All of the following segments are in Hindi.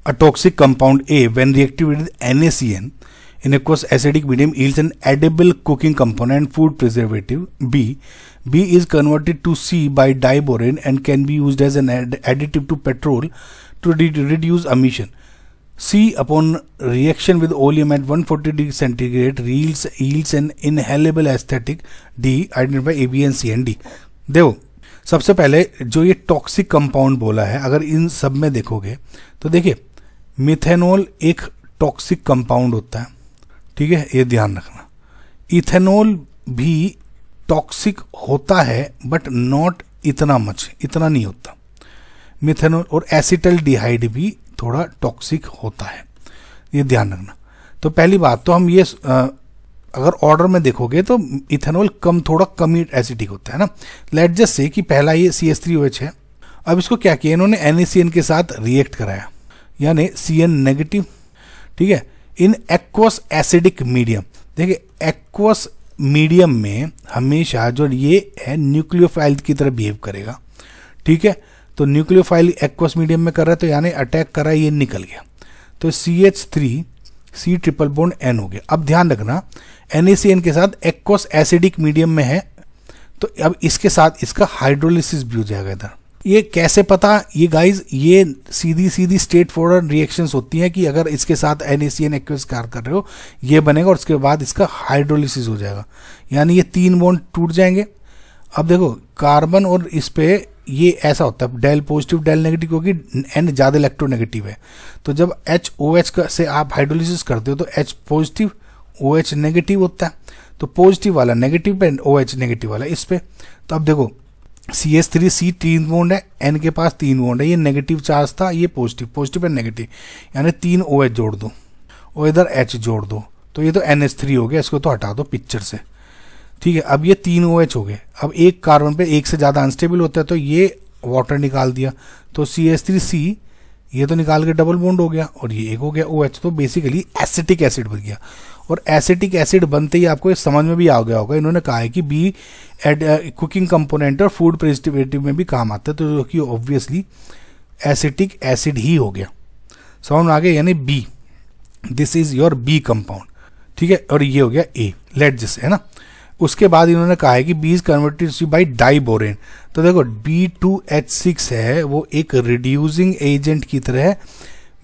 A toxic compound A, when reacted with NaCN in aqueous acidic medium, yields an edible cooking component and food preservative. B is converted to C by diborane and can be used as an additive to petrol to reduce emission. C, upon reaction with oleum at 140 degree centigrade, yields an inhalable aesthetic. D, identify A, B and C and D. देखो सबसे पहले जो ये टॉक्सिक कंपाउंड बोला है, अगर इन सब में देखोगे तो देखिए मिथेनॉल एक टॉक्सिक कंपाउंड होता है, ठीक है, ये ध्यान रखना। इथेनॉल भी टॉक्सिक होता है बट नॉट इतना मच, इतना नहीं होता। मिथेनॉल और एसिटल्डिहाइड भी थोड़ा टॉक्सिक होता है, ये ध्यान रखना। तो पहली बात तो हम ये अगर ऑर्डर में देखोगे तो इथेनॉल थोड़ा कम एसिडिक होता है ना। लेट जस्ट से कि पहला ये CH3OH है, अब इसको क्या किया इन्होंने NaCN के साथ रिएक्ट कराया, यानी CN नेगेटिव, ठीक है, इन एक्वस एसिडिक मीडियम। देखिए एक्वस मीडियम में हमेशा जो ये है न्यूक्लियोफाइल की तरह बिहेव करेगा, ठीक है। तो न्यूक्लियोफाइल एक्वस मीडियम में कर रहा है तो यानी अटैक कर रहा है, ये निकल गया, तो CH3 C triple bond N हो गया। अब ध्यान रखना NaCN के साथ एक्वस एसिडिक मीडियम में है, तो अब इसके साथ इसका हाइड्रोलिसिस भी हो जाएगा इधर। ये कैसे पता, ये गाइज ये सीधी स्ट्रेट फॉरवर्ड रिएक्शंस होती हैं कि अगर इसके साथ NaCN एक्वस कार्य कर रहे हो ये बनेगा और उसके बाद इसका हाइड्रोलिसिस हो जाएगा, यानी ये 3 बॉन्ड टूट जाएंगे। अब देखो कार्बन और इस पे ये ऐसा होता है डेल पॉजिटिव डेल नेगेटिव, क्योंकि N ज़्यादा इलेक्ट्रोनेगेटिव है। तो जब HOH से आप हाइड्रोलिसिस करते हो तो H पॉजिटिव OH नेगेटिव होता है, तो पॉजिटिव वाला नेगेटिव पे OH नेगेटिव वाला इस पे। तो अब देखो CH3C 3 बॉन्ड है, N के पास 3 बॉन्ड है, ये नेगेटिव चार्ज था, ये पॉजिटिव एंड नेगेटिव, यानी 3 OH जोड़ दो और इधर H जोड़ दो, तो ये तो NH3 हो गया, इसको तो हटा दो पिक्चर से, ठीक है। अब ये 3 OH हो गए। अब एक कार्बन पे एक से ज़्यादा अनस्टेबल होता है तो ये वाटर निकाल दिया, तो CH3C ये तो निकाल के डबल बॉन्ड हो गया और ये एक हो गया OH, तो बेसिकली एसिटिक एसिड बन गया। और एसिटिक एसिड बनते ही आपको समझ में भी आ गया होगा, इन्होंने कहा है कि बी कुकिंग कंपोनेंट और फूड प्रिजर्वेटिव में भी काम आता है, तो जो कि ऑब्वियसली एसिटिक एसिड ही हो गया। समझ में आ गया, यानी B, this is your B compound, ठीक है। और ये हो गया ए, लेट जैसे है ना। उसके बाद इन्होंने कहा है कि B is converted by diborane, तो देखो B2H6 है वो एक रिड्यूसिंग एजेंट की तरह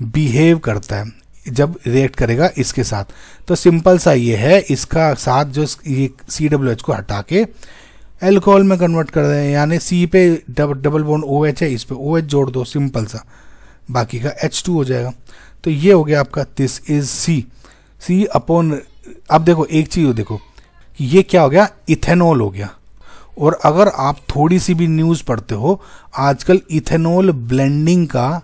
बिहेव करता है जब रिएक्ट करेगा इसके साथ। तो सिंपल सा ये है, इसका साथ जो ये COH को हटा के एल्कोहल में कन्वर्ट कर दें, यानी C पे डबल बॉन्ड OH है, इस पे OH जोड़ दो, सिंपल सा, बाकी का H2 हो जाएगा। तो ये हो गया आपका, दिस इज C अपॉन। अब देखो एक चीज देखो, ये क्या हो गया, इथेनॉल हो गया। और अगर आप थोड़ी सी भी न्यूज़ पढ़ते हो, आजकल इथेनॉल ब्लेंडिंग का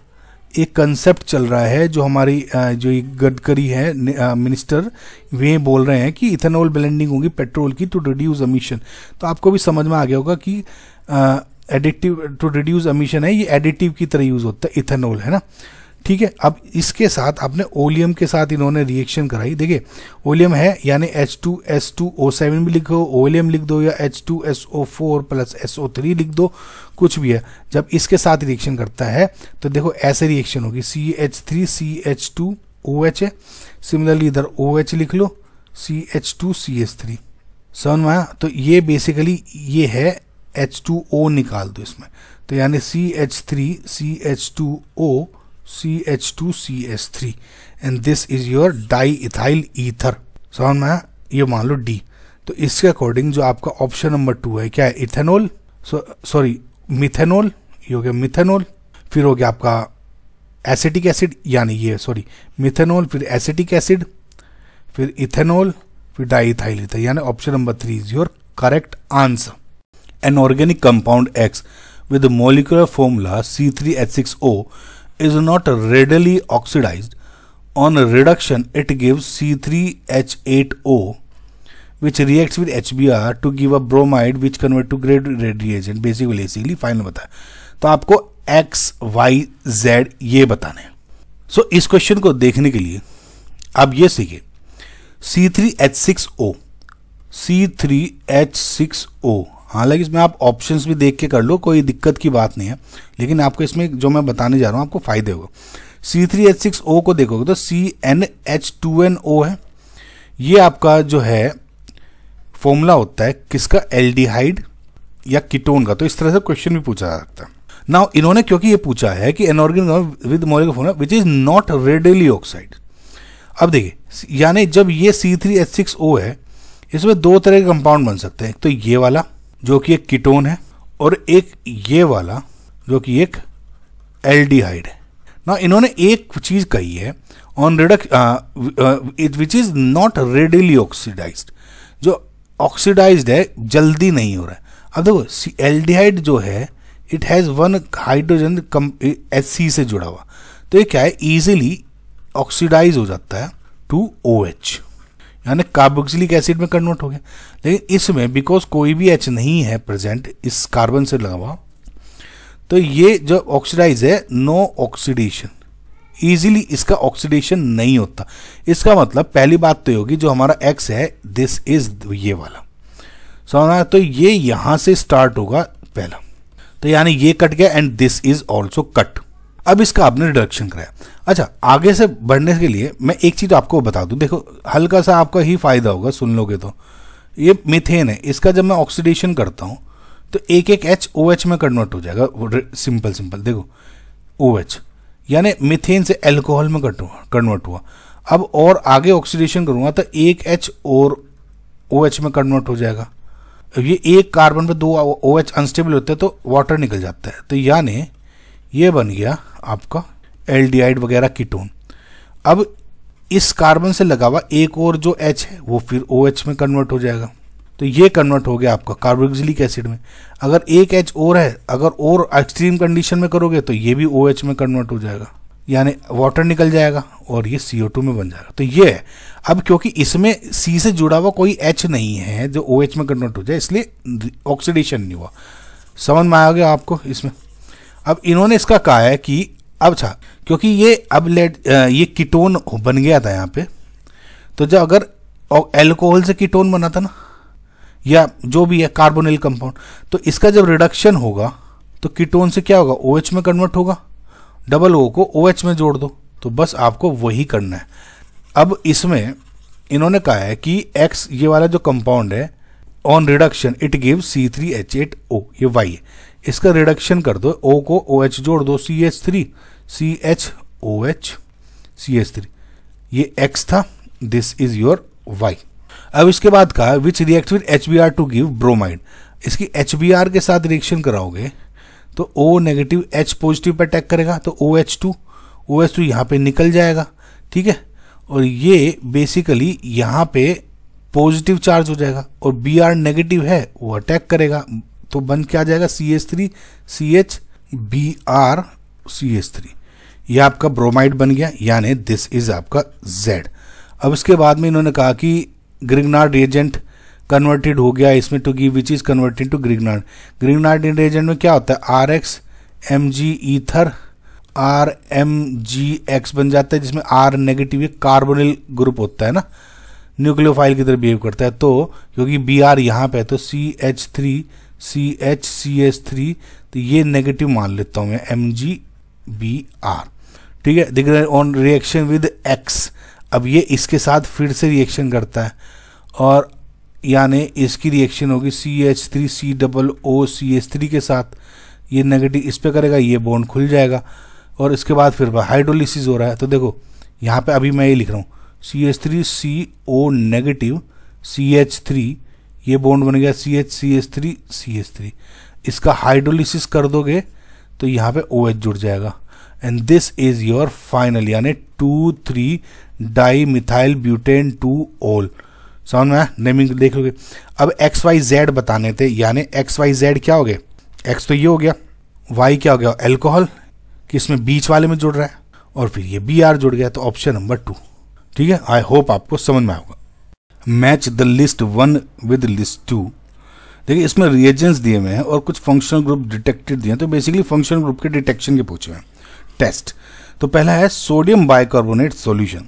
एक कंसेप्ट चल रहा है, जो हमारी जो गडकरी है मिनिस्टर, वे बोल रहे हैं कि इथेनॉल ब्लेंडिंग होगी पेट्रोल की टू रिड्यूस एमिशन। तो आपको भी समझ में आ गया होगा कि एडिटिव टू रिड्यूस एमिशन है, ये एडिटिव की तरह यूज होता है इथेनॉल, है ना, ठीक है। अब इसके साथ आपने ओलियम के साथ इन्होंने रिएक्शन कराई। देखिए ओलियम है यानी H2SO7 भी लिखो, ओलियम लिख दो, या H2SO4 प्लस SO3 लिख दो, कुछ भी है। जब इसके साथ रिएक्शन करता है तो देखो ऐसे रिएक्शन होगी, CH3CH2OH है, सिमिलरली इधर OH लिख लो, CH2CH3, समझ में आया। तो ये बेसिकली ये है H2O निकाल दो इसमें, तो यानी CH3CH2O CH2CH3 and this is your diethyl ether, समझ में आया। ये मान लो D। तो इसके अकॉर्डिंग जो आपका ऑप्शन नंबर 2 है क्या है, इथेनॉल, सॉरी मिथेनॉल, ये हो गया मिथेनॉल, फिर हो गया आपका एसिटिक एसिड, यानी ये सॉरी मिथेनॉल, फिर एसिटिक एसिड, फिर इथेनॉल, फिर डाईइथाइल ईथर, यानी option number 3 is your correct answer. An organic compound X with the molecular formula C3H6O is not readily oxidized. On reduction, it gives C3H8O, which reacts with HBr to give a bromide, which convert to grade reagent. Basically final बताया। तो आपको X, Y, Z ये बताने हैं। सो इस क्वेश्चन को देखने के लिए आप ये सीखिए, C3H6O, हालांकि इसमें आप ऑप्शंस भी देख के कर लो, कोई दिक्कत की बात नहीं है, लेकिन आपको इसमें जो मैं बताने जा रहा हूँ आपको फायदे होगा। C3H6O को देखोगे तो CnH2nO है। ये आपका जो है फॉर्मूला होता है किसका, एल्डिहाइड या कीटोन का। तो इस तरह से क्वेश्चन भी पूछा जा सकता है। नाउ इन्होंने क्योंकि ये पूछा है कि inorganic with molecular formula which is not readily oxide. अब देखिए यानी जब ये C3H6O है, इसमें दो तरह के कंपाउंड बन सकते हैं। एक तो ये वाला जो कि एक कीटोन है, और एक ये वाला जो कि एक एल्डिहाइड है। ना इन्होंने एक चीज कही है on reduction which is not readily oxidised, जो ऑक्सीडाइज्ड है जल्दी नहीं हो रहा है। अब देखो एल्डिहाइड जो है it has one hydrogen HC से जुड़ा हुआ, तो ये क्या है, इजीली ऑक्सीडाइज हो जाता है टू OH, यानी कार्बोक्सिलिक एसिड में कन्वर्ट हो गया। लेकिन इसमें बिकॉज कोई भी H नहीं है प्रेजेंट इस कार्बन से लगा हुआ, तो ये जो ऑक्सीडाइज है, नो ऑक्सीडेशन, इजीली इसका ऑक्सीडेशन नहीं होता। इसका मतलब पहली बात तो होगी जो हमारा X है, दिस इज ये वाला समझना, तो ये यहां से स्टार्ट होगा पहला, तो यानी ये कट गया and this is also cut. अब इसका आपने रिडक्शन कराया। अच्छा, आगे से बढ़ने के लिए मैं एक चीज आपको बता दूं, देखो हल्का सा आपका ही फायदा होगा सुन लोगे तो। ये मीथेन है, इसका जब मैं ऑक्सीडेशन करता हूं तो एक एक H OH में कन्वर्ट हो जाएगा, सिंपल सिंपल देखो OH, यानी मीथेन से अल्कोहल में कन्वर्ट हुआ। अब और आगे ऑक्सीडेशन करूंगा तो एक H और OH में कन्वर्ट हो जाएगा। ये एक कार्बन पे दो OH अनस्टेबल होते हैं तो वाटर निकल जाता है, तो यानी ये बन गया आपका एल्डिहाइड वगैरह कीटोन। अब इस कार्बन से लगा हुआ एक और जो H है वो फिर OH में कन्वर्ट हो जाएगा, तो ये कन्वर्ट हो गया आपका कार्बोक्सिलिक एसिड में। अगर एक H और है, अगर और एक्सट्रीम कंडीशन में करोगे तो ये भी OH में कन्वर्ट हो जाएगा, यानी वाटर निकल जाएगा और ये CO2 में बन जाएगा। तो ये है। अब क्योंकि इसमें C से जुड़ा हुआ कोई H नहीं है जो OH में कन्वर्ट हो जाए, इसलिए ऑक्सीडेशन नहीं हुआ। समझ में आ गया आपको इसमें। अब इन्होंने इसका कहा है कि अब अच्छा, क्योंकि ये अब ये कीटोन बन गया था यहाँ पे, तो जब अगर एल्कोहल से कीटोन बना था ना, या जो भी है कार्बोनिल कंपाउंड, तो इसका जब रिडक्शन होगा तो कीटोन से क्या होगा, OH में कन्वर्ट होगा। डबल O को OH में जोड़ दो, तो बस आपको वही करना है। अब इसमें इन्होंने कहा है कि X ये वाला जो कंपाउंड है on reduction it give C3H8O, ये Y है, इसका रिडक्शन कर दो, O को OH जोड़ दो, CH3 CHOH CH3, ये X था, दिस इज योर Y। अब इसके बाद कहा which react with HBr to give bromide, इसकी HBr के साथ रिएक्शन कराओगे तो O नेगेटिव H पॉजिटिव पर अटैक करेगा, तो OH2 यहाँ पे निकल जाएगा, ठीक है, और ये बेसिकली यहाँ पे पॉजिटिव चार्ज हो जाएगा, और Br नेगेटिव है वो अटैक करेगा, तो बन क्या जाएगा CH3 CH Br CH3, ये आपका ब्रोमाइड बन गया, यानी दिस इज आपका Z। अब इसके बाद में इन्होंने कहा कि ग्रिग्नार्ड रिएजेंट कन्वर्टेड हो गया इसमें to give which is converted to Grignard. Grignard reagent में क्या होता है, RX Mg ईथर RMgX बन जाता है, जिसमें R नेगेटिव कार्बोनिल ग्रुप होता है ना, न्यूक्लियोफाइल की तरह बिहेव करता है। तो क्योंकि Br यहाँ पे है तो CH3 CH तो ये नेगेटिव मान लेता हूं मैं, MgBr, ठीक है। दिख रहा है ऑन रिएक्शन विद X, अब ये इसके साथ फिर से रिएक्शन करता है, और यानी इसकी रिएक्शन होगी CH3 COOCH3 के साथ, ये नेगेटिव इस पे करेगा, ये बॉन्ड खुल जाएगा, और इसके बाद फिर हाइड्रोलिसिस हो रहा है। तो देखो यहाँ पे अभी मैं ये लिख रहा हूँ CH3 CO नेगेटिव CH3, ये बॉन्ड बन गया CH3 इसका हाइड्रोलिसिस कर दोगे तो यहाँ पे OH जुड़ जाएगा, and this is your final, यानी 2,3 डाई मिथाइल ब्यूटेन 2 ऑल। समझ में नेमिंग देख लोगे। अब XYZ बताने थे, यानी XYZ क्या हो गया, X तो ये हो गया, Y क्या हो गया, अल्कोहल कि इसमें बीच वाले में जुड़ रहा है, और फिर ये Br जुड़ गया, तो ऑप्शन नंबर 2, ठीक है। आई होप आपको समझ में आएगा। Match the list 1 with list 2। देखिए इसमें रिएजेंट्स दिए हुए हैं और कुछ फंक्शनल ग्रुप डिटेक्टेड दिए हैं, तो बेसिकली फंक्शनल ग्रुप के डिटेक्शन के पूछे हैं टेस्ट। तो पहला है sodium bicarbonate solution.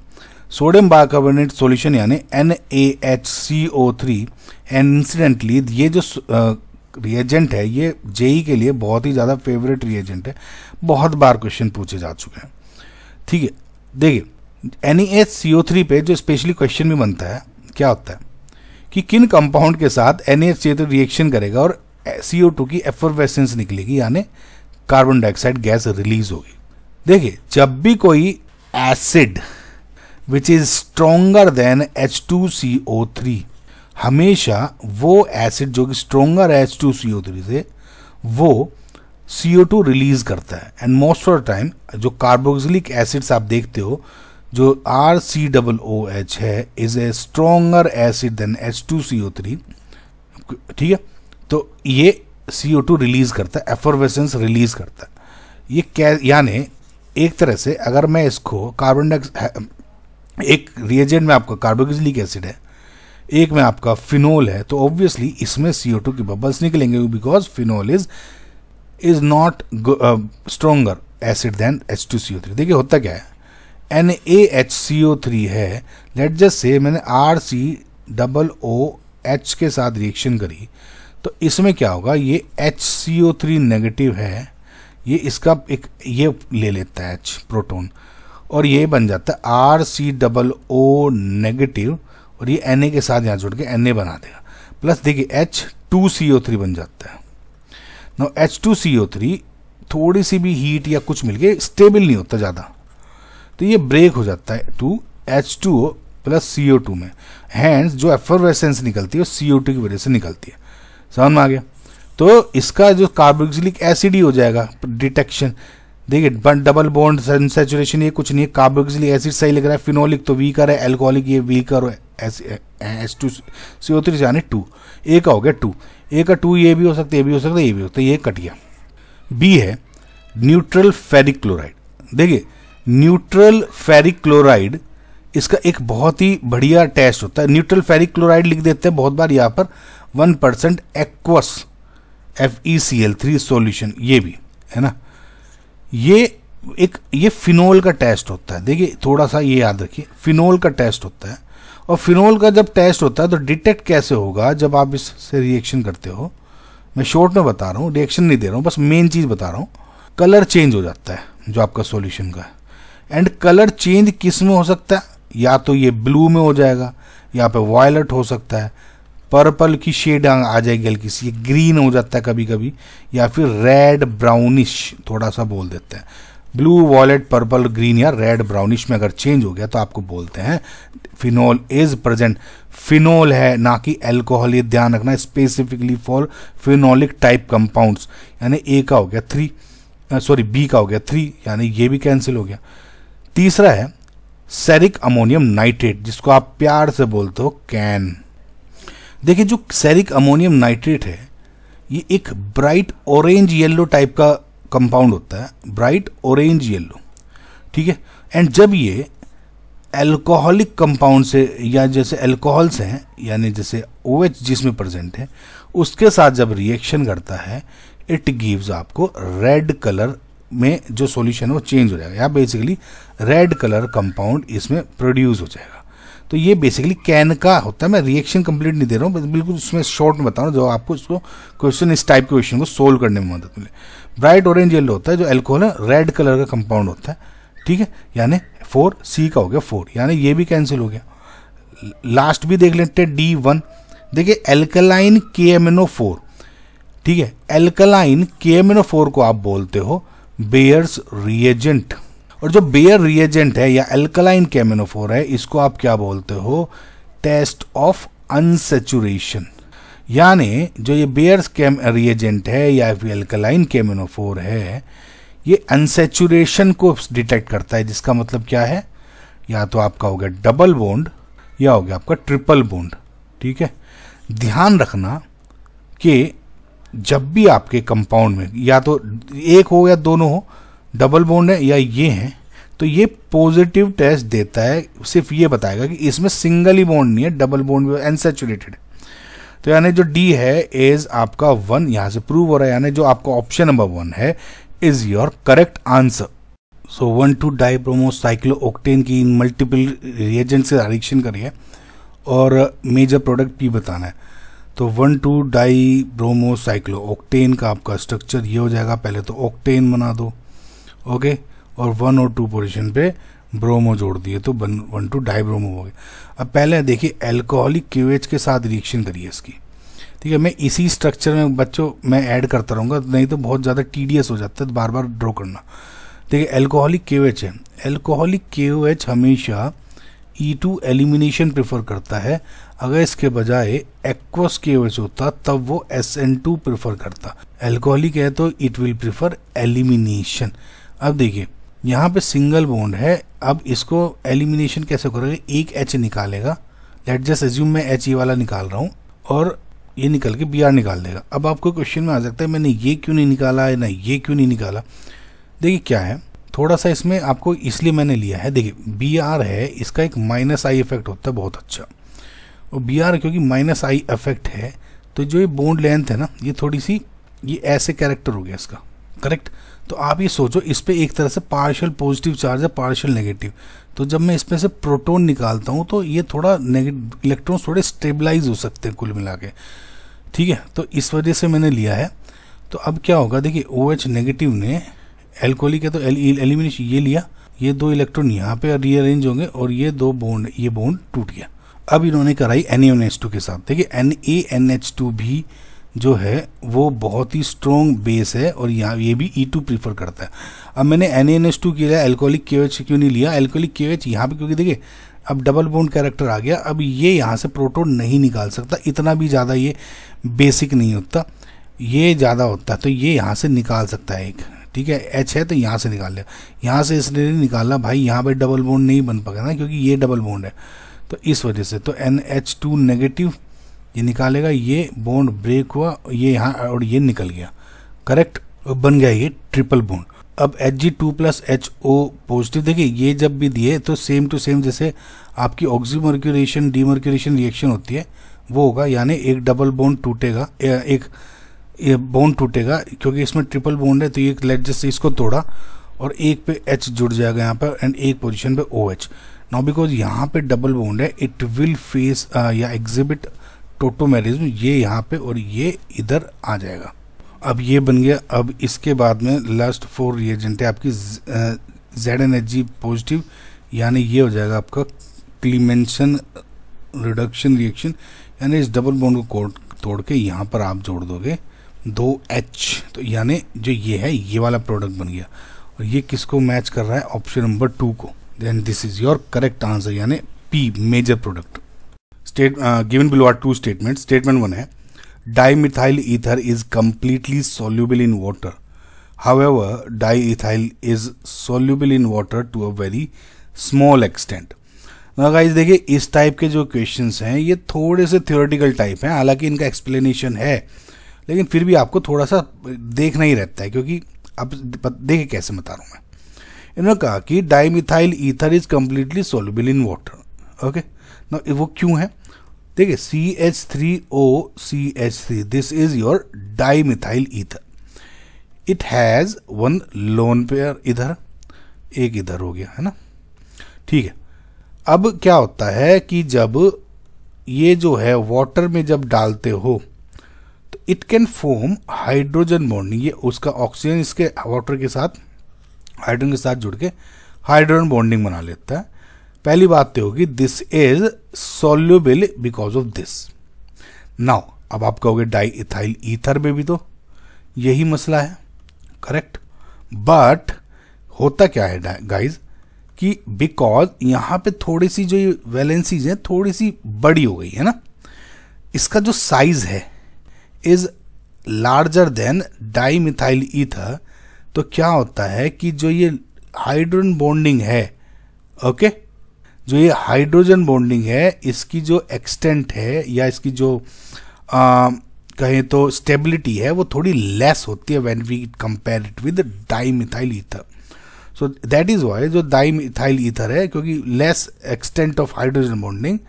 Sodium bicarbonate solution यानी NaHCO3, एंड इंसिडेंटली ये जो रिएजेंट है ये जेई के लिए बहुत ही ज़्यादा फेवरेट रिएजेंट है, बहुत बार क्वेश्चन पूछे जा चुके हैं। ठीक है, देखिए NaHCO3 पे जो स्पेशली क्वेश्चन भी बनता है, क्या होता है कि किन कंपाउंड के साथ NaHCO3 रिएक्शन करेगा और CO2 की एफरवेसेंस निकलेगी, यानी कार्बन डाइऑक्साइड गैस रिलीज होगी। देखिए, जब भी कोई acid which is stronger then H2CO3, हमेशा वो एसिड जो कि स्ट्रोंगर है H2CO3 से, वो CO2 रिलीज करता है। And most of the time जो कार्बोक्सिलिक एसिड्स आप देखते हो, जो RCOOH है, is a stronger acid than H2CO3, ठीक है। तो ये CO2 रिलीज करता है, एफरवेसेंस रिलीज करता है। ये क्या, यानी एक तरह से अगर मैं इसको कार्बन डाइऑक्साइड, एक रिएजेंट में आपका कार्बोक्सिलिक एसिड है, एक में आपका फिनोल है, तो ऑब्वियसली इसमें CO2 की बबल्स निकलेंगे, because phenol is not stronger acid than H2CO3। देखिए होता क्या है, NaHCO3 है, लेट जस्ट से मैंने RCOOH के साथ रिएक्शन करी, तो इसमें क्या होगा, ये HCO3 नेगेटिव है, ये इसका एक ये ले लेता है H प्रोटोन, और ये बन जाता है RCOO नेगेटिव, और ये Na के साथ यहाँ जुड़ के Na बना देगा, प्लस देखिए H2CO3 बन जाता है। नो H2CO3 थोड़ी सी भी हीट या कुछ मिलके स्टेबल नहीं होता ज़्यादा, तो ये ब्रेक हो जाता है टू H2O प्लस CO2 में। हैंस जो एफरवेसेंस निकलती है वो CO2 की वजह से निकलती है। समझ में आ गया? तो इसका जो कार्बोक्सिलिक एसिड ही हो जाएगा डिटेक्शन। देखिए डबल बॉन्ड सैचुरेशन ये कुछ नहीं है, कार्बोक्सिलिक एसिड सही लग रहा है, फिनोलिक तो वीकर है, एल्कोहलिक ये वीकर है, H2CO3 यानी 2, ए का हो गया 2, ए का 2, ये भी हो सकता है, ये भी हो सकता है, ये भी हो सकता है, ये कट गया। बी है न्यूट्रल फेरिक क्लोराइड। देखिए न्यूट्रल फेरिक क्लोराइड, इसका एक बहुत ही बढ़िया टेस्ट होता है। न्यूट्रल फेरिक क्लोराइड लिख देते हैं बहुत बार यहाँ पर 1% एक्वस FeCl3 सॉल्यूशन, ये भी है ना। ये फिनोल का टेस्ट होता है। देखिए थोड़ा सा ये याद रखिए, फिनोल का टेस्ट होता है, और फिनोल का जब टेस्ट होता है तो डिटेक्ट कैसे होगा, जब आप इससे रिएक्शन करते हो, मैं शॉर्ट में बता रहा हूँ, रिएक्शन नहीं दे रहा हूँ, बस मेन चीज बता रहा हूँ, कलर चेंज हो जाता है जो आपका सॉल्यूशन का है। एंड कलर चेंज किस में हो सकता है, या तो ये ब्लू में हो जाएगा, यहाँ पे वायलेट हो सकता है, पर्पल की शेड आ जाएगी हल्की सी, ग्रीन हो जाता है कभी कभी, या फिर रेड ब्राउनिश थोड़ा सा बोल देते हैं। ब्लू, वॉयलेट, पर्पल, ग्रीन या रेड ब्राउनिश में अगर चेंज हो गया तो आपको बोलते हैं फिनोल इज प्रेजेंट। फिनोल है ना कि अल्कोहल, ये ध्यान रखना, specifically for phenolic type compounds. यानी ए का हो गया 3, सॉरी बी का हो गया 3, यानी ये भी कैंसिल हो गया। तीसरा है सेरिक अमोनियम नाइट्रेट, जिसको आप प्यार से बोलते हो कैन। देखिए जो सेरिक अमोनियम नाइट्रेट है, ये एक ब्राइट ऑरेंज येलो टाइप का कंपाउंड होता है, ब्राइट ऑरेंज येलो, ठीक है। एंड जब ये अल्कोहलिक कंपाउंड से, या जैसे अल्कोहल्स हैं, यानी जैसे OH जिसमें प्रेजेंट है, उसके साथ जब रिएक्शन करता है, इट गिव्स आपको रेड कलर में जो सॉल्यूशन है वो चेंज हो जाएगा, या बेसिकली रेड कलर कंपाउंड इसमें प्रोड्यूस हो जाएगा। तो ये बेसिकली कैन का होता है। मैं रिएक्शन कंप्लीट नहीं दे रहा हूँ, बिल्कुल उसमें शॉर्ट में बता रहा हूँ, जो आपको इसको क्वेश्चन, इस टाइप के क्वेश्चन को सोल्व करने में मदद मिले। ब्राइट ऑरेंज येलो होता है, जो अल्कोहल है, रेड कलर का कंपाउंड होता है, ठीक है। यानी 4, सी का हो गया 4, यानी ये भी कैंसिल हो गया। लास्ट भी देख लेते हैं D1। देखिए एल्कलाइन KMnO4, ठीक है। एल्कलाइन KMnO4 को आप बोलते हो बेयर्स रिएजेंट, और जो बेयर रिएजेंट है या एल्कलाइन KMnO4 है, इसको आप क्या बोलते हो, टेस्ट ऑफ अनसेचुरेशन। यानी जो ये बेयर्स रिएजेंट है या फिर एल्कलाइन KMnO4 है, ये अनसेचुरेशन को डिटेक्ट करता है, जिसका मतलब क्या है, या तो आपका हो गया डबल बॉन्ड या हो गया आपका ट्रिपल बॉन्ड, ठीक है। ध्यान रखना कि जब भी आपके कंपाउंड में या तो एक हो या दोनों हो, डबल बॉन्ड है या ये है, तो ये पॉजिटिव टेस्ट देता है, सिर्फ ये बताएगा कि इसमें सिंगल ही बॉन्ड नहीं है, डबल बॉन्ड भी अनसैचुरेटेड है। तो यानी जो डी है इज आपका 1, यहां से प्रूव हो रहा है, यानी जो आपका ऑप्शन नंबर 1 है इज योर करेक्ट आंसर। सो 1,2-डाइब्रोमोसाइक्लोओक्टेन की मल्टीपल रिएजेंट से रिएक्शन करिए और मेजर प्रोडक्ट भी बताना है। तो 1,2-डाइब्रोमोसाइक्लोओक्टेन का आपका स्ट्रक्चर ये हो जाएगा। पहले तो ऑक्टेन बना दो, ओके, और 1 और 2 पोजीशन पे ब्रोमो जोड़ दिए तो 1,2 डाइब्रोमो हो गया। अब पहले देखिए एल्कोहलिक KOH के साथ रिएक्शन करिए इसकी, ठीक है। मैं इसी स्ट्रक्चर में बच्चों मैं ऐड करता रहूँगा, नहीं तो बहुत ज़्यादा टीडियस हो जाता है बार बार ड्रॉ करना। देखिए एल्कोहलिक KOH है, एल्कोहलिक KOH हमेशा E2 एलिमिनेशन प्रेफर करता है। अगर इसके बजाय एक्वस KOH होता तब वो SN2 प्रेफर करता। एल्कोहलिक है तो इट विल प्रेफर एलिमिनेशन। अब देखिए यहाँ पे सिंगल बॉन्ड है, अब इसको एलिमिनेशन कैसे करोगे, एक H निकालेगा, लेट जस्ट अज्यूम मैं H ये वाला निकाल रहा हूँ और ये निकल के Br निकाल देगा। अब आपको क्वेश्चन में आ सकता है मैंने ये क्यों नहीं निकाला है ना ये क्यों नहीं निकाला। देखिए क्या है, थोड़ा सा इसमें आपको इसलिए मैंने लिया है, देखिए Br है, इसका एक -I इफेक्ट होता है बहुत अच्छा, और Br क्योंकि -I इफेक्ट है तो जो ये बॉन्ड लेंथ है ना ये थोड़ी सी ये ऐसे कैरेक्टर हो गया इसका, करेक्ट। तो आप ये सोचो इस पे एक तरह से पार्शियल पॉजिटिव चार्ज है पार्शियल नेगेटिव, तो जब मैं इसमें से प्रोटॉन निकालता हूँ तो ये थोड़ा इलेक्ट्रॉन्स थोड़े स्टेबलाइज हो सकते हैं कुल मिला के, ठीक है। तो इस वजह से मैंने लिया है। तो अब क्या होगा, देखिए OH नेगेटिव ने एल्कोहलिक है तो एलिमिनेशन ये लिया, ये 2 इलेक्ट्रॉन यहाँ पे रीअरेंज होंगे और ये 2 बॉन्ड ये बॉन्ड टूट गया। अब इन्होंने कराई NaONH2 के साथ, देखिए NaNH2 भी जो है वो बहुत ही स्ट्रॉन्ग बेस है और यहाँ ये भी E2 प्रीफर करता है। अब मैंने NaNH2 के लिए एल्कोहलिक KOH क्यों नहीं लिया, एल्कोहलिक KOH यहाँ पे क्योंकि देखिए अब डबल बॉन्ड कैरेक्टर आ गया, अब ये यहाँ से प्रोटॉन नहीं निकाल सकता, इतना भी ज़्यादा ये बेसिक नहीं होता, ये ज़्यादा होता है तो ये यहाँ से निकाल सकता है एक, ठीक है। H है तो यहाँ से निकाल लिया, यहाँ से इसने नहीं निकाला भाई, यहाँ पे डबल बॉन्ड नहीं बन पाएगा ना क्योंकि ये डबल बॉन्ड है, तो इस वजह से तो NH2 नेगेटिव ये निकालेगा, ये बॉन्ड ब्रेक हुआ, ये यहाँ और ये निकल गया, करेक्ट, बन गया ये ट्रिपल बॉन्ड। अब Hg2+HO पॉजिटिव, देखिए ये जब भी दिए तो सेम टू सेम जैसे आपकी ऑक्सीमर्क्यूरेशन डीमर्क्यूरेशन रिएक्शन होती है वो होगा, यानी एक डबल बॉन्ड टूटेगा, एक ये बॉन्ड टूटेगा क्योंकि इसमें ट्रिपल बॉन्ड है तो ये लेट जस्ट इसको तोड़ा और एक पे H जुड़ जाएगा यहाँ पर एंड एक पोजीशन पे OH। नाउ बिकॉज यहाँ पे डबल बॉन्ड है इट विल फेस या एग्जिबिट टोटोमेरिज्म, ये यहाँ पे और ये इधर आ जाएगा। अब ये बन गया। अब इसके बाद में लास्ट 4 रिएजेंट है आपकी ZnHg पॉजिटिव, यानी ये हो जाएगा आपका क्लीमेंसन रिडक्शन रिएक्शन, यानी इस डबल बॉन्ड को तोड़ के यहाँ पर आप जोड़ दोगे 2H, तो यानी जो ये है ये वाला प्रोडक्ट बन गया और ये किसको मैच कर रहा है, ऑप्शन नंबर 2 को। Then this is your correct answer, यानी P major product. Given below are 2 statement. Statement 1 है dimethyl ether is completely soluble in water, however diethyl is soluble in water to a very small extent। Guys देखिए इस टाइप के जो क्वेश्चंस हैं ये थोड़े से थ्योरेटिकल टाइप हैं, हालांकि इनका एक्सप्लेनेशन है लेकिन फिर भी आपको थोड़ा सा देखना ही रहता है, क्योंकि अब देखिए कैसे बता रहा हूँ मैं। इन्होंने कहा कि dimethyl ether is completely soluble in water, okay ना, वो क्यों है, देखिए CH3OCH3 this is your dimethyl ether, it has 1 lone pair इधर, एक इधर हो गया है ना, ठीक है। अब क्या होता है कि जब ये जो है वाटर में जब डालते हो तो it can form hydrogen bonding, ये उसका ऑक्सीजन इसके वाटर के साथ हाइड्रोजन के साथ जुड़ के हाइड्रोजन बॉन्डिंग बना लेता है। पहली बात तो होगी this is soluble because of this. Now अब आप कहोगे डाइइथाइल ईथर में भी तो यही मसला है, करेक्ट, बट होता क्या है गाइज कि बिकॉज यहां पे थोड़ी सी जो वैलेंसीज है थोड़ी सी बड़ी हो गई है ना, इसका जो साइज है is larger than dimethyl ether, तो क्या होता है कि जो ये हाइड्रोजन बॉन्डिंग है, ओके, जो ये हाइड्रोजन बॉन्डिंग है इसकी जो एक्सटेंट है या इसकी जो कहें तो स्टेबिलिटी है वो थोड़ी लेस होती है when we compare it with dimethyl ether. So that is why जो डाइमिथाइल ईथर है, क्योंकि less extent of hydrogen bonding,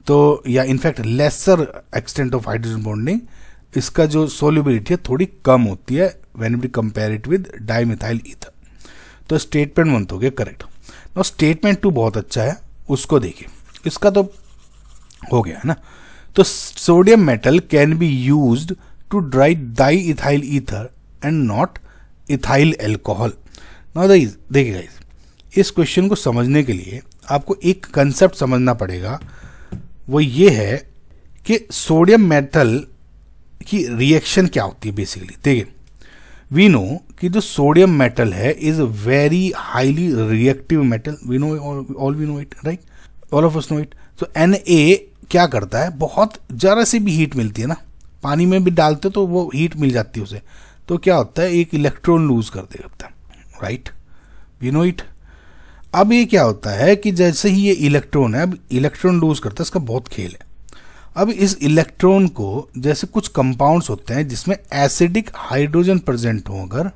तो या in fact lesser extent of hydrogen bonding, इसका जो सोल्युबिलिटी है थोड़ी कम होती है when we compare it with dimethyl ether. तो स्टेटमेंट 1 तो गया करेक्ट। और स्टेटमेंट 2 बहुत अच्छा है, उसको देखिए, इसका तो हो गया है ना। तो sodium metal can be used to dry diethyl ether and not ethyl alcohol. Now देखिए गाइस, इस क्वेश्चन को समझने के लिए आपको एक कंसेप्ट समझना पड़ेगा, वो ये है कि सोडियम मेटल की रिएक्शन क्या होती है बेसिकली। देखिए, वी नो कि जो सोडियम मेटल है is very highly reactive metal, we know, all we know it, right, all of us know it. तो Na क्या करता है, बहुत जरा सी भी हीट मिलती है ना, पानी में भी डालते तो वो हीट मिल जाती है उसे, तो क्या होता है, एक इलेक्ट्रॉन लूज कर देता है, राइट, वी नो इट। अब ये क्या होता है कि जैसे ही ये इलेक्ट्रॉन है, अब इलेक्ट्रॉन लूज करता है, इसका बहुत खेल है। अब इस इलेक्ट्रॉन को, जैसे कुछ कंपाउंड्स होते हैं जिसमें एसिडिक हाइड्रोजन प्रेजेंट हो, अगर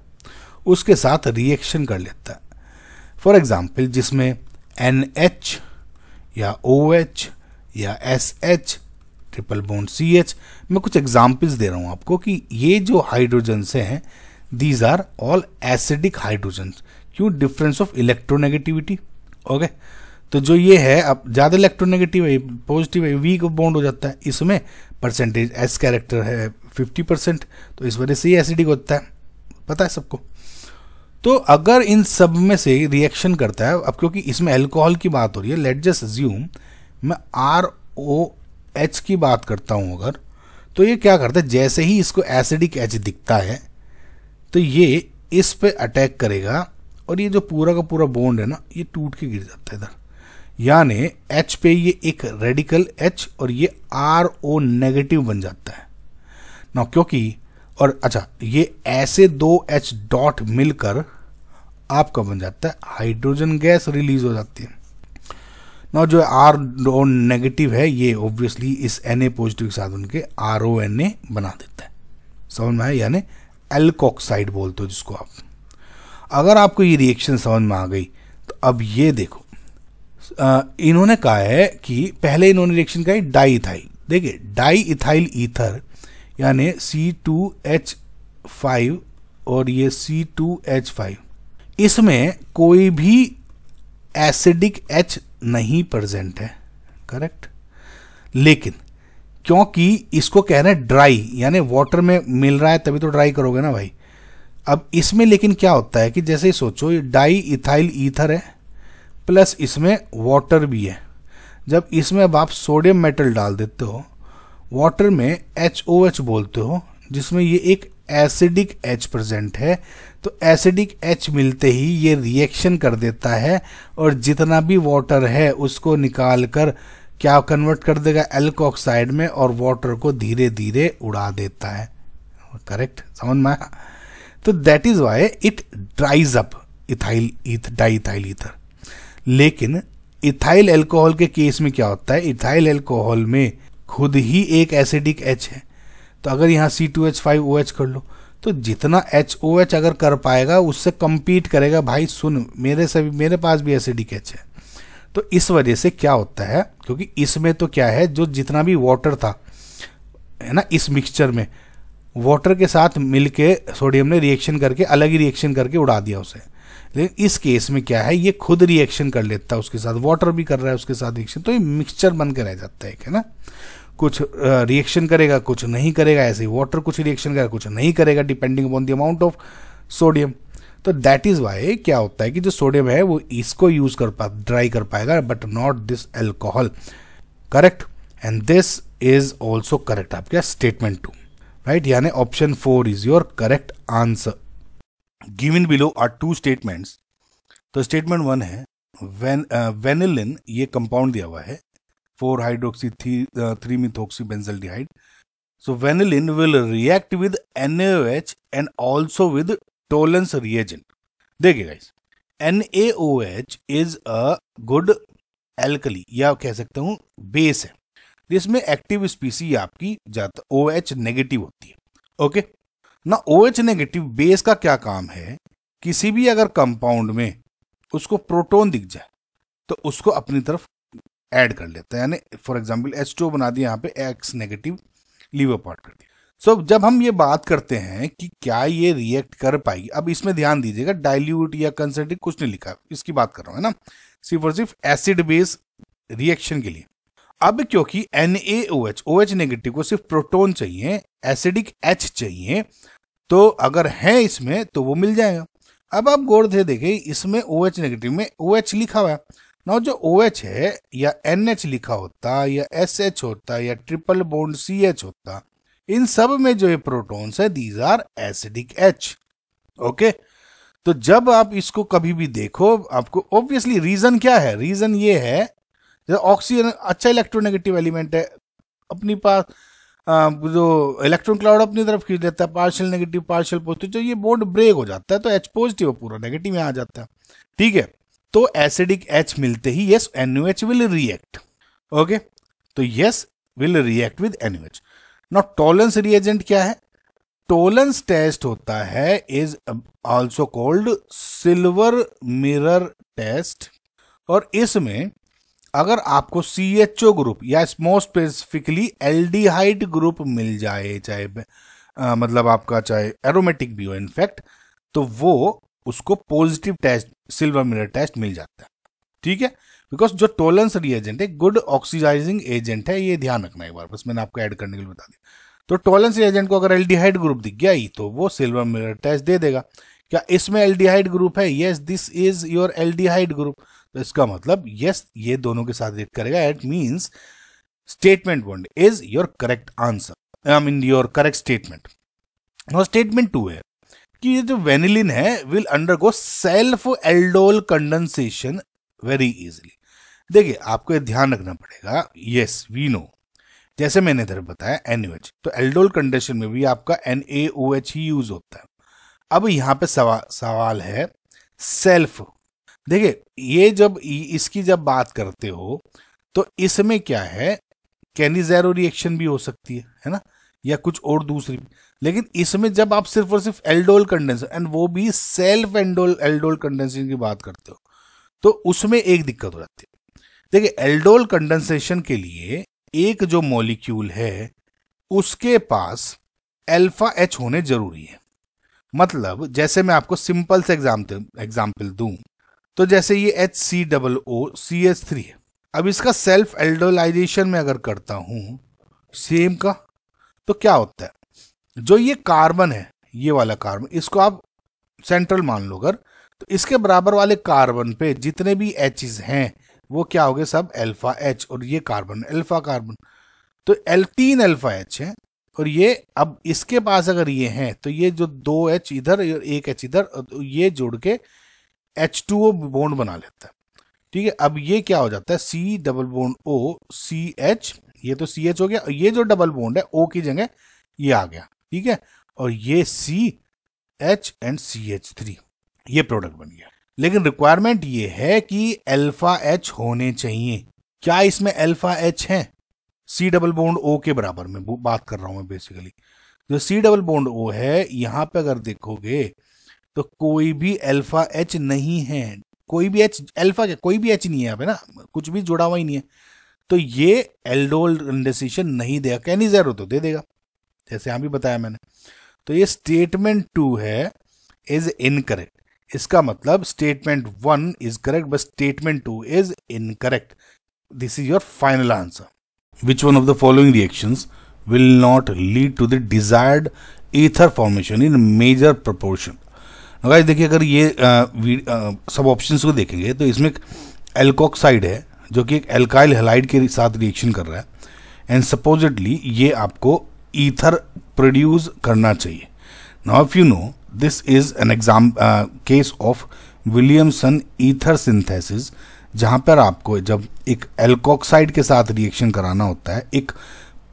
उसके साथ रिएक्शन कर लेता है। फॉर एग्जाम्पल, जिसमें NH या OH या SH, ट्रिपल बॉन्ड CH, मैं कुछ एग्जाम्पल्स दे रहा हूं आपको कि ये जो हाइड्रोजन्स हैं, these are all acidic hydrogens. क्यों? Difference of electronegativity. ओके, तो जो ये है, अब ज़्यादा इलेक्ट्रोनेगेटिव है, पॉजिटिव है, वीक बॉन्ड हो जाता है, इसमें परसेंटेज S कैरेक्टर है 50%, तो इस वजह से ये एसिडिक होता है, पता है सबको। तो अगर इन सब में से रिएक्शन करता है, अब क्योंकि इसमें अल्कोहल की बात हो रही है, लेट जस्ट अज्यूम मैं ROH की बात करता हूं अगर, तो ये क्या करता है, जैसे ही इसको एसिडिक H दिखता है तो ये इस पे अटैक करेगा और ये जो पूरा का पूरा बॉन्ड है ना, ये टूट के गिर जाता है इधर, यानी H पे ये एक रेडिकल H और ये RO नेगेटिव बन जाता है ना, क्योंकि, और अच्छा, ये ऐसे दो H डॉट मिलकर आपका बन जाता है हाइड्रोजन गैस, रिलीज हो जाती है ना। जो RO नेगेटिव है, ये ऑब्वियसली इस Na पॉजिटिव के साथ उनके RONA बना देता है, समझ में आया, यानी एल्कोक्साइड बोलते हो जिसको आप। अगर आपको ये रिएक्शन समझ में आ गई तो अब ये देखो, इन्होंने कहा है कि पहले इन्होंने रिएक्शन कहा डाई इथाइल। देखिए, डाई इथाइल ईथर यानी C2H5 और ये C2H5, इसमें कोई भी एसिडिक H नहीं प्रेजेंट है, करेक्ट। लेकिन क्योंकि इसको कह रहे हैं ड्राई, यानी वाटर में मिल रहा है तभी तो ड्राई करोगे ना भाई। अब इसमें लेकिन क्या होता है कि जैसे सोचो, ये डाई इथाइल ईथर है प्लस इसमें वाटर भी है। जब इसमें अब आप सोडियम मेटल डाल देते हो, वाटर में HOH बोलते हो, जिसमें ये एक एसिडिक H प्रेजेंट है, तो एसिडिक H मिलते ही ये रिएक्शन कर देता है और जितना भी वाटर है उसको निकाल कर क्या कन्वर्ट कर देगा, एल्कोक्साइड में, और वाटर को धीरे धीरे उड़ा देता है, करेक्ट, समझ में आया। तो that is why it ड्राइज up di ethyl ether. लेकिन इथाइल अल्कोहल के केस में क्या होता है, इथाइल अल्कोहल में खुद ही एक एसिडिक H है, तो अगर यहाँ C2H5OH कर लो तो जितना HOH अगर कर पाएगा उससे compete करेगा, भाई सुन मेरे पास भी एसिडिक H है। तो इस वजह से क्या होता है, क्योंकि इसमें तो क्या है, जो जितना भी वाटर था है ना, इस मिक्सचर में वाटर के साथ मिलके सोडियम ने रिएक्शन करके अलग ही रिएक्शन करके उड़ा दिया उसे। लेकिन इस केस में क्या है, ये खुद रिएक्शन कर लेता है उसके साथ, वाटर भी कर रहा है उसके साथ रिएक्शन, तो ये मिक्सचर बन के रह जाता है ना। कुछ रिएक्शन करेगा, कुछ नहीं करेगा, ऐसे ही वाटर कुछ रिएक्शन करेगा, कुछ नहीं करेगा, depending upon the amount of sodium. तो दैट इज वाई क्या होता है कि जो सोडियम है वो इसको यूज ड्राई कर पाएगा, but not this alcohol, correct. And this is also correct आपका स्टेटमेंट 2, राइट, यानी option 4 is your correct answer. Given below are 2 statements. तो स्टेटमेंट 1 है वेनिलिन, ये कंपाउंड दिया हुआ है 4-hydroxy-3-methoxybenzylaldehyde. So vanillin will react with NaOH and also with Tollens reagent. देखिए guys, NaOH is a good alkali, या कह सकता हूं बेस है, जिसमें एक्टिव स्पीसी आपकी ज्यादा OH नेगेटिव होती है। ओके ना, OH नेगेटिव बेस का क्या काम है, किसी भी अगर कंपाउंड में उसको प्रोटॉन दिख जाए तो उसको अपनी तरफ ऐड कर लेता है, यानी फॉर एग्जांपल H2 बना दिया, यहाँ पे X नेगेटिव लीव अपार्ट कर दिया। सो जब हम ये बात करते हैं कि क्या ये रिएक्ट कर पाएगी, अब इसमें ध्यान दीजिएगा, डाइल्यूट या कंसंट्रेट कुछ नहीं लिखा, इसकी बात कर रहा हूं, है ना, सिर्फ और सिर्फ एसिड बेस रिएक्शन के लिए। अब क्योंकि NaOH OH नेगेटिव को सिर्फ प्रोटॉन चाहिए, एसिडिक H चाहिए, तो अगर है इसमें तो वो मिल जाएगा। अब आप गौर से देखें, इसमें OH नेगेटिव में OH लिखा हुआ है ना, जो OH है या NH लिखा होता या SH होता या ट्रिपल बॉन्ड CH होता, इन सब में जो ये प्रोटॉन्स है these are acidic H। Okay, तो जब आप इसको कभी भी देखो, आपको ऑब्वियसली रीजन क्या है, रीजन ये है ऑक्सीजन अच्छा इलेक्ट्रोनेगेटिव एलिमेंट है, अपनी पास जो इलेक्ट्रॉन क्लाउड अपनी तरफ खींच लेता है, पार्शियल नेगेटिव पार्शियल पॉजिटिव, जो ये बॉन्ड ब्रेक हो जाता है तो H पॉजिटिव पूरा नेगेटिव में आ जाता है। ठीक है, तो एसिडिक H मिलते ही yes NaOH will react. Okay, तो yes will react with NaOH। Now Tollens reagent क्या है? टॉलरेंस टेस्ट होता है is also called silver mirror test, और इसमें अगर आपको CHO ग्रुप या मोर स्पेसिफिकली एल्डिहाइड ग्रुप मिल जाए, चाहे मतलब आपका चाहे एरोमेटिक भी हो इनफैक्ट, तो वो उसको positive test silver mirror test मिल जाता है। ठीक है, बिकॉज जो टॉलरेंस रिएजेंट है गुड ऑक्सीडाइजिंग एजेंट है, ये ध्यान रखना एक बार, बस मैंने आपको ऐड करने के लिए बता दिया। तो टॉलरेंस रिएजेंट को अगर एल्डिहाइड ग्रुप दिख गया ही तो वो सिल्वर मिरर टेस्ट दे देगा। क्या इसमें एल्डिहाइड ग्रुप है? Yes, this is your aldehyde group. तो इसका मतलब यस ये दोनों के साथ रिएक्ट करेगा। It means statement 1 is your correct answer, I mean your correct statement. और स्टेटमेंट 2 है कि ये जो वेनिलिन है will undergo self aldol condensation very easily. देखिए आपको ये ध्यान रखना पड़ेगा, यस वी नो, जैसे मैंने इधर बताया NaOH, तो एल्डोल कंडेंसेशन में भी आपका NaOH ही यूज होता है। अब यहाँ पे सवाल है सेल्फ। देखिए ये जब इसकी जब बात करते हो तो इसमें क्या है, कैनिज़ेरो रिएक्शन भी हो सकती है ना, या कुछ और दूसरी, लेकिन इसमें जब आप सिर्फ और सिर्फ एल्डोल कंडेंसेशन एंड वो भी सेल्फ एल्डोल कंडेंसेशन की बात करते हो तो उसमें एक दिक्कत हो जाती है। देखिए एल्डोल कंडेंसेशन के लिए एक जो मॉलिक्यूल है उसके पास अल्फा H होने जरूरी है। मतलब जैसे मैं आपको सिंपल से एग्जाम्पल दूं तो जैसे ये HCOOCH3 है, अब इसका सेल्फ एल्डोलाइजेशन में अगर करता हूं सेम का, तो क्या होता है, जो ये कार्बन है ये वाला कार्बन, इसको आप सेंट्रल मान लो अगर, तो इसके बराबर वाले कार्बन पे जितने भी H's हैं वो क्या हो गए, सब अल्फा H, और ये कार्बन अल्फा कार्बन, तो L3 अल्फा H है, और ये अब इसके पास अगर ये हैं तो ये जो 2H इधर और 1H इधर, ये जुड़ के H2O बॉन्ड बना लेता है। ठीक है, अब ये क्या हो जाता है C double bond O CH, ये तो CH हो गया, और ये जो डबल बॉन्ड है O की जगह ये आ गया। ठीक है, और ये CH एंड CH3 ये प्रोडक्ट बन गया। लेकिन रिक्वायरमेंट ये है कि अल्फा H होने चाहिए। क्या इसमें अल्फा H है? C डबल बॉन्ड O के बराबर में बात कर रहा हूं मैं बेसिकली। जो C डबल बॉन्ड O है यहां पे अगर देखोगे तो कोई भी अल्फा H नहीं है, कोई भी H अल्फा क्या कोई भी H नहीं है यहाँ पे ना, कुछ भी जुड़ा हुआ ही नहीं है, तो ये एल्डोल कंडेंसेशन नहीं देगा। कैनिज़ेरो तो दे देगा जैसे यहाँ भी बताया मैंने। तो ये स्टेटमेंट 2 है इज इनकरेक्ट। इसका मतलब statement 1 is correct but statement 2 is incorrect. This is your final answer. Which one of the following reactions will not lead to the desired ether formation in major proportion? Guys देखिए अगर ये सब ऑप्शंस को देखेंगे तो इसमें एल्कोक्साइड है जो कि एक एल्काइल हैलाइड के साथ रिएक्शन कर रहा है एंड सपोजिटली ये आपको ईथर प्रोड्यूस करना चाहिए। Now if you know this is an case of Williamson ether synthesis, जहां पर आपको जब एक एल्कोक्साइड के साथ रिएक्शन कराना होता है एक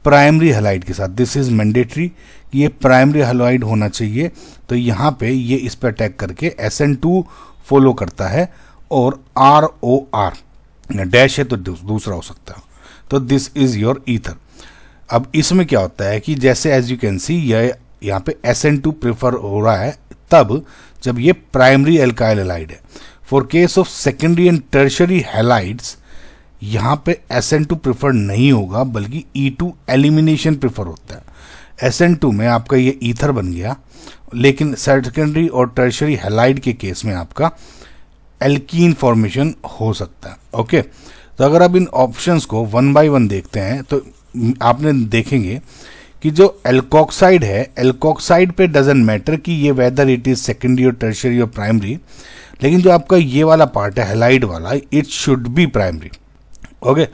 प्राइमरी हैलाइड के साथ, दिस इज मैंडेटरी कि ये प्राइमरी हैलाइड होना चाहिए, तो यहाँ पे ये इस पर अटैक करके SN2 फॉलो करता है और ROR डैश है तो दूसरा हो सकता है, तो दिस इज योर ईथर। अब इसमें क्या होता है कि जैसे एज यू कैन सी यहाँ पे SN2 प्रेफर हो रहा है तब जब ये प्राइमरी एल्काइल हैलाइड है। For case of secondary and tertiary halides यहाँ पे SN2 प्रेफर नहीं होगा बल्कि E2 एलिमिनेशन प्रेफर होता है। SN2 में आपका ये ईथर बन गया, लेकिन सेकेंडरी और टर्शरी हैलाइड के केस में आपका एल्कीन फॉर्मेशन हो सकता है। ओके, तो अगर आप इन ऑप्शंस को 1 by 1 देखते हैं तो आपने देखेंगे कि जो एल्कोक्साइड है, एल्कोक्साइड पे डजंट मैटर कि ये वेदर इट इज सेकेंडरी और टर्शियरी और प्राइमरी, लेकिन जो आपका ये वाला पार्ट है हैलाइड वाला, it should be primary. Okay,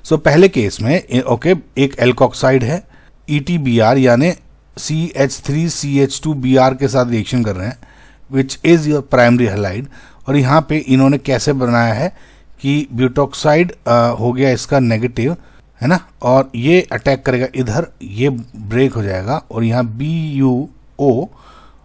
so पहले केस में ओके एक एल्कोक्साइड है, ETBr यानी CH3CH2Br के साथ रिएक्शन कर रहे हैं, which is your primary halide. और यहाँ पे इन्होंने कैसे बनाया है कि ब्यूटोक्साइड हो गया इसका नेगेटिव, है ना, और ये अटैक करेगा इधर, ये ब्रेक हो जाएगा और यहाँ BuO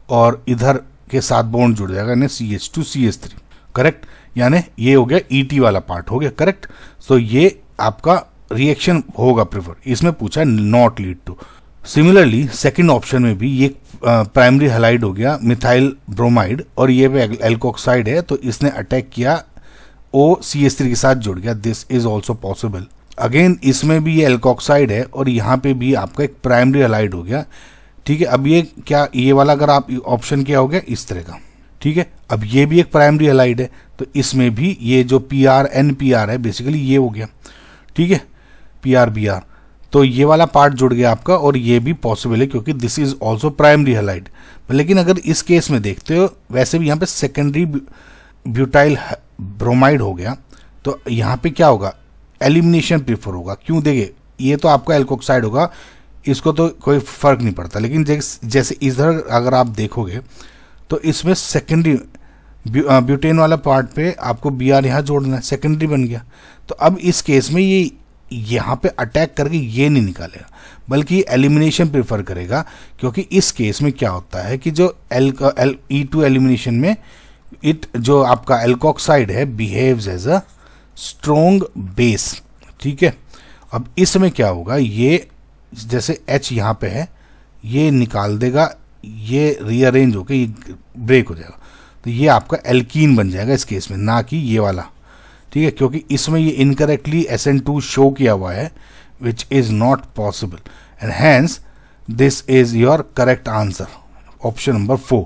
और इधर के साथ बॉन्ड जुड़ जाएगा यानी CH2CH3, करेक्ट, यानी ये हो गया ET वाला पार्ट हो गया, करेक्ट। सो ये आपका रिएक्शन होगा प्रेफर, इसमें पूछा है not lead to. Similarly second option में भी ये प्राइमरी हैलाइड हो गया मिथाइल ब्रोमाइड और ये पे एल्कोक्साइड है, तो इसने अटैक किया OCH3 के साथ जुड़ गया, this is also possible. Again इसमें भी ये एल्कोक्साइड है और यहाँ पे भी आपका एक प्राइमरी हैलाइड हो गया, ठीक है। अब ये क्या, ये वाला अगर आप ऑप्शन क्या हो गया इस तरह का, ठीक है। अब ये भी एक प्राइमरी हैलाइड है, तो इसमें भी ये जो PRNPR है बेसिकली ये हो गया, ठीक है, PRBR, तो ये वाला पार्ट जुड़ गया आपका और ये भी पॉसिबल है क्योंकि this is also primary halide. लेकिन अगर इस केस में देखते हो, वैसे भी यहाँ पे सेकेंडरी ब्यूटाइल ब्रोमाइड हो गया, तो यहाँ पे क्या होगा, एलिमिनेशन प्रीफर होगा। क्यों, देखिए ये तो आपका एल्कोक्साइड होगा, इसको तो कोई फर्क नहीं पड़ता, लेकिन जैसे इधर अगर आप देखोगे तो इसमें सेकेंडरी ब्यूटेन वाला पार्ट पे आपको Br यहाँ जोड़ना है, सेकेंडरी बन गया। तो अब इस केस में ये यहाँ पे अटैक करके ये नहीं निकालेगा, बल्कि एलिमिनेशन प्रेफर करेगा, क्योंकि इस केस में क्या होता है कि जो E2 एलिमिनेशन में इट जो आपका एल्कोक्साइड है behaves as a strong base, ठीक है। अब इसमें क्या होगा, ये जैसे H यहाँ पे है, ये निकाल देगा, ये रीअरेंज होकर ये ब्रेक हो जाएगा, तो ये आपका एल्कीन बन जाएगा इस केस में, ना कि ये वाला, ठीक है, क्योंकि इसमें ये इनकरेक्टली SN2 शो किया हुआ है, which is not possible, and hence this is your correct answer, option number 4।